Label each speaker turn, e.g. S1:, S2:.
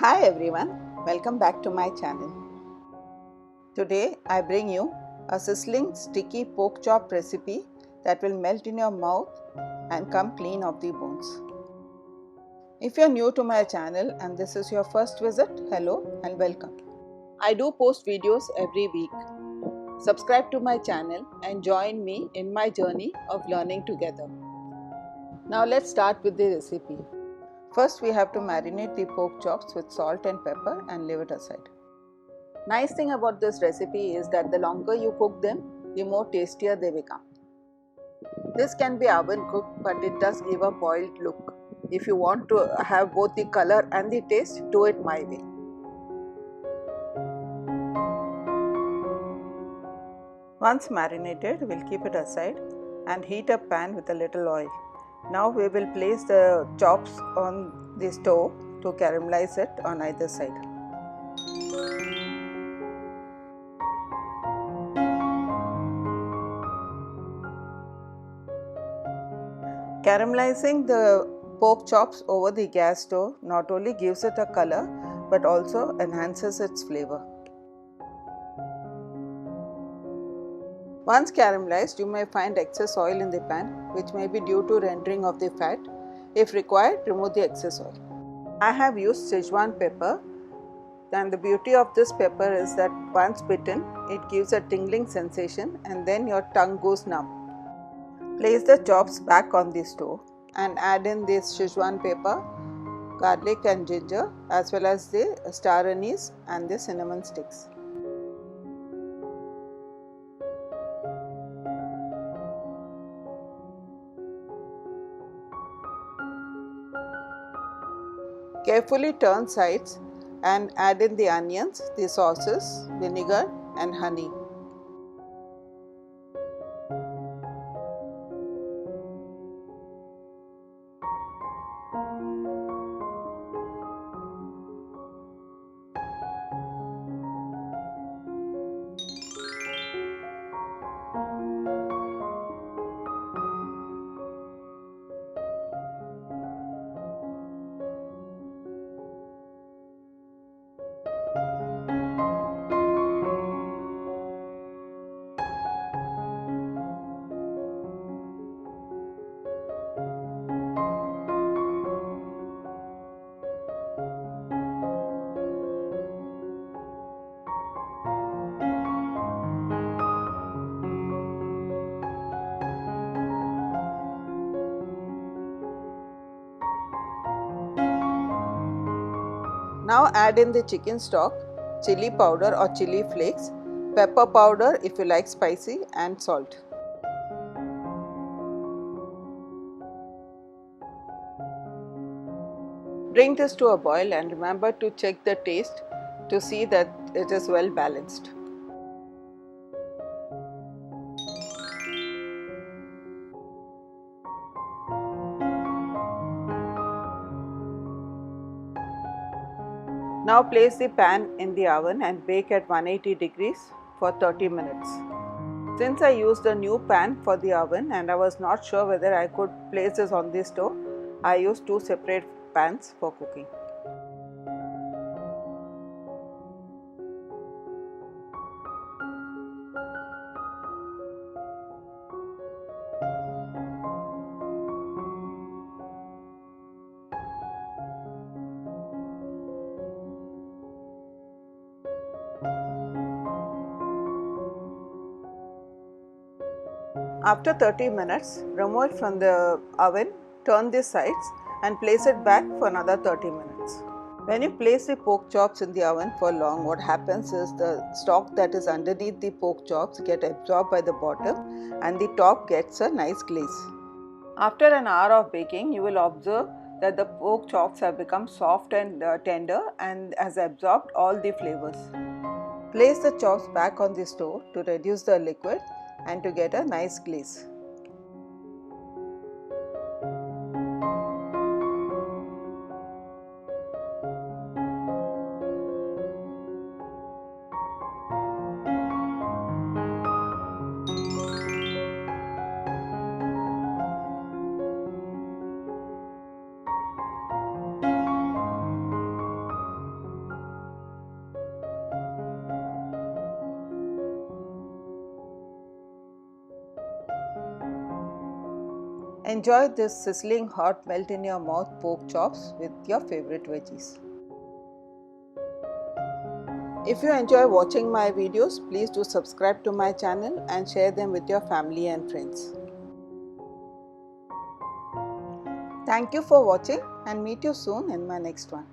S1: Hi everyone, welcome back to my channel. Today I bring you a sizzling sticky pork chop recipe that will melt in your mouth and come clean of the bones. If you're new to my channel and this is your first visit, hello and welcome. I do post videos every week. Subscribe to my channel and join me in my journey of learning together. Now let's start with the recipe. First we have to marinate the pork chops with salt and pepper and leave it aside. Nice thing about this recipe is that the longer you cook them, the more tastier they become. This can be oven cooked, but it does give a boiled look. If you want to have both the color and the taste, do it my way. Once marinated, we'll keep it aside and heat a pan with a little oil. Now we will place the chops on the stove to caramelize it on either side. Caramelizing the pork chops over the gas stove not only gives it a color but also enhances its flavor. Once caramelized, you may find excess oil in the pan, which may be due to rendering of the fat. If required, remove the excess oil. I have used Szechuan pepper, and the beauty of this pepper is that once bitten, it gives a tingling sensation and then your tongue goes numb. Place the chops back on the stove and add in this Szechuan pepper, garlic and ginger, as well as the star anise and the cinnamon sticks. Carefully turn sides and add in the onions, the sauces, vinegar and honey. Now add in the chicken stock, chili powder or chili flakes, pepper powder if you like spicy, and salt. Bring this to a boil and remember to check the taste to see that it is well balanced. Now place the pan in the oven and bake at 180 degrees for 30 minutes. Since I used a new pan for the oven and I was not sure whether I could place this on the stove, I used two separate pans for cooking. After 30 minutes, remove it from the oven, turn the sides and place it back for another 30 minutes. When you place the pork chops in the oven for long, what happens is the stock that is underneath the pork chops get absorbed by the bottom and the top gets a nice glaze. After an hour of baking, you will observe that the pork chops have become soft and tender and has absorbed all the flavors. Place the chops back on the stove to reduce the liquid and to get a nice glaze. Enjoy this sizzling hot melt in your mouth pork chops with your favorite veggies. If you enjoy watching my videos, please do subscribe to my channel and share them with your family and friends. Thank you for watching and meet you soon in my next one.